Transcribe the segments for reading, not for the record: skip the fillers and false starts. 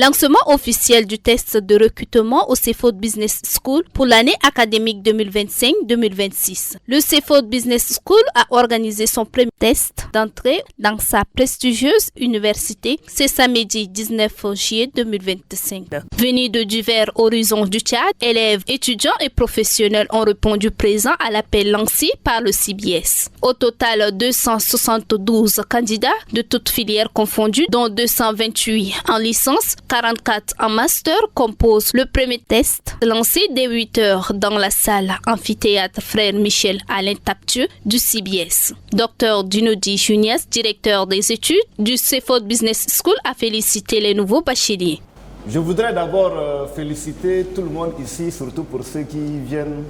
Lancement officiel du test de recrutement au CEFOD Business School pour l'année académique 2025-2026. Le CEFOD Business School a organisé son premier test d'entrée dans sa prestigieuse université ce samedi 19 juillet 2025. Venus de divers horizons du Tchad, élèves, étudiants et professionnels ont répondu présents à l'appel lancé par le CBS. Au total, 272 candidats de toutes filières confondues, dont 228 en licence, 44 en master, composent le premier test lancé dès 8 heures dans la salle amphithéâtre Frère Michel Alain Taptieux du CBS. Dr Dinodi Junias, directeur des études du CEFOD Business School, a félicité les nouveaux bacheliers. Je voudrais d'abord féliciter tout le monde ici, surtout pour ceux qui viennent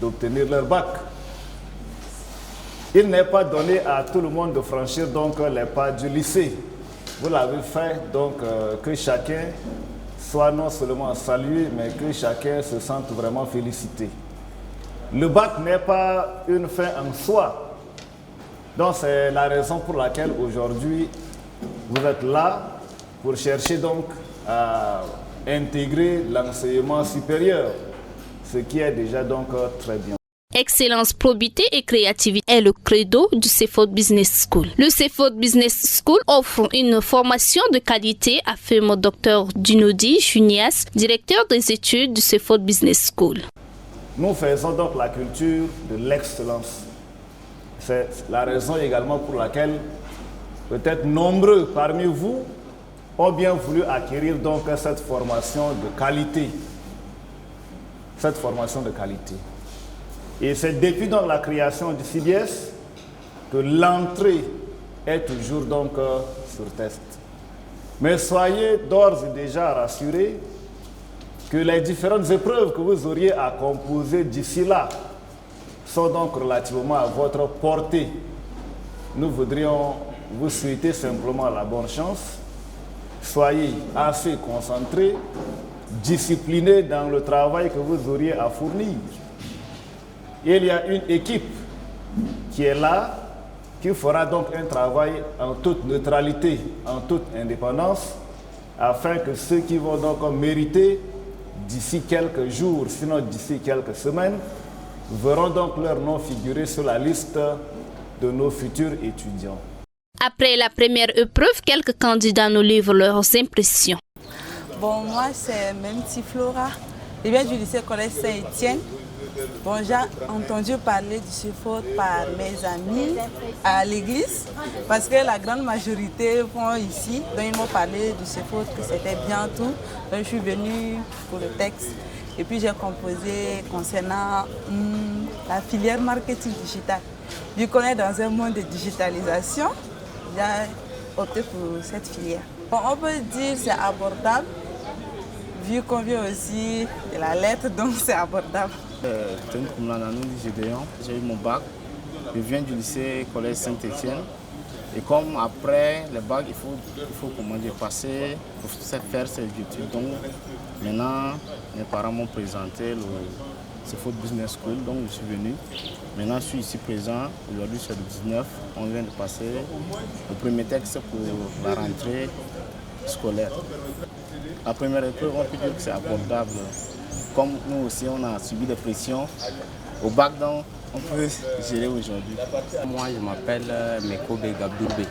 d'obtenir leur bac. Il n'est pas donné à tout le monde de franchir donc les pas du lycée. Vous l'avez fait, donc que chacun soit non seulement salué, mais que chacun se sente vraiment félicité. Le bac n'est pas une fin en soi. Donc c'est la raison pour laquelle aujourd'hui vous êtes là pour chercher donc à intégrer l'enseignement supérieur, ce qui est déjà donc très bien. Excellence, probité et créativité est le credo du CEFOD Business School. Le CEFOD Business School offre une formation de qualité, affirme Dr Dinodi Junias, directeur des études du CEFOD Business School. Nous faisons donc la culture de l'excellence. C'est la raison également pour laquelle peut-être nombreux parmi vous ont bien voulu acquérir donc cette formation de qualité. Cette formation de qualité. Et c'est depuis donc la création du CBS que l'entrée est toujours donc sur test. Mais soyez d'ores et déjà rassurés que les différentes épreuves que vous auriez à composer d'ici là sont donc relativement à votre portée. Nous voudrions vous souhaiter simplement la bonne chance. Soyez assez concentrés, disciplinés dans le travail que vous auriez à fournir. Il y a une équipe qui est là, qui fera donc un travail en toute neutralité, en toute indépendance, afin que ceux qui vont donc mériter d'ici quelques jours, sinon d'ici quelques semaines, verront donc leur nom figurer sur la liste de nos futurs étudiants. Après la première épreuve, quelques candidats nous livrent leurs impressions. Bon, moi c'est Memti Flora, je viens du lycée collège Saint-Étienne. Bon, j'ai entendu parler du CEFOD par mes amis à l'église, parce que la grande majorité vont ici, donc ils m'ont parlé du CEFOD, que c'était bien tout. Donc je suis venue pour le texte et puis j'ai composé concernant la filière marketing digital. Vu qu'on est dans un monde de digitalisation, j'ai opté pour cette filière. Bon, on peut dire que c'est abordable, vu qu'on vient aussi de la lettre, donc c'est abordable. J'ai eu mon bac, je viens du lycée collège Saint-Étienne. Et comme après le bac, il faut comment dire, passer pour faire ses études. Donc maintenant, mes parents m'ont présenté le CEFOD Business School, donc je suis venu. Maintenant, je suis ici présent. Aujourd'hui, c'est le 19. On vient de passer le premier texte pour la rentrée scolaire. La première épreuve, on peut dire que c'est abordable. Comme nous aussi, on a subi des pressions au bac, donc on peut gérer aujourd'hui. Moi, je m'appelle Mekobe Gabdourbe.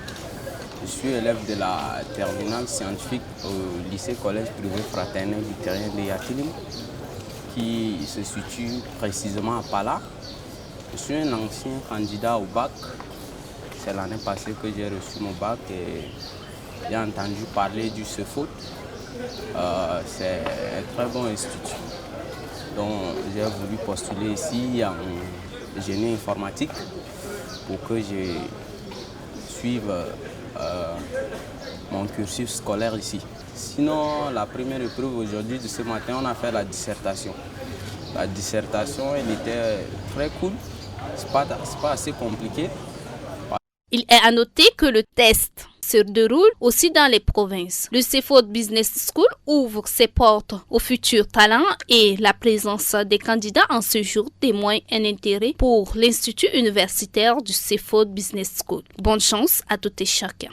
Je suis élève de la terminale scientifique au lycée collège privé fraternel victorien de Yatilim, qui se situe précisément à Pala. Je suis un ancien candidat au bac. C'est l'année passée que j'ai reçu mon bac et j'ai entendu parler du CEFOD. C'est un très bon institut. Donc j'ai voulu postuler ici en génie informatique pour que je suive mon cursus scolaire ici. Sinon, la première épreuve aujourd'hui de ce matin, on a fait la dissertation. La dissertation, elle était très cool. C'est pas assez compliqué. Il est à noter que le test se déroule aussi dans les provinces. Le CEFOD Business School ouvre ses portes aux futurs talents et la présence des candidats en séjour témoigne un intérêt pour l'Institut universitaire du CEFOD Business School. Bonne chance à tout et chacun.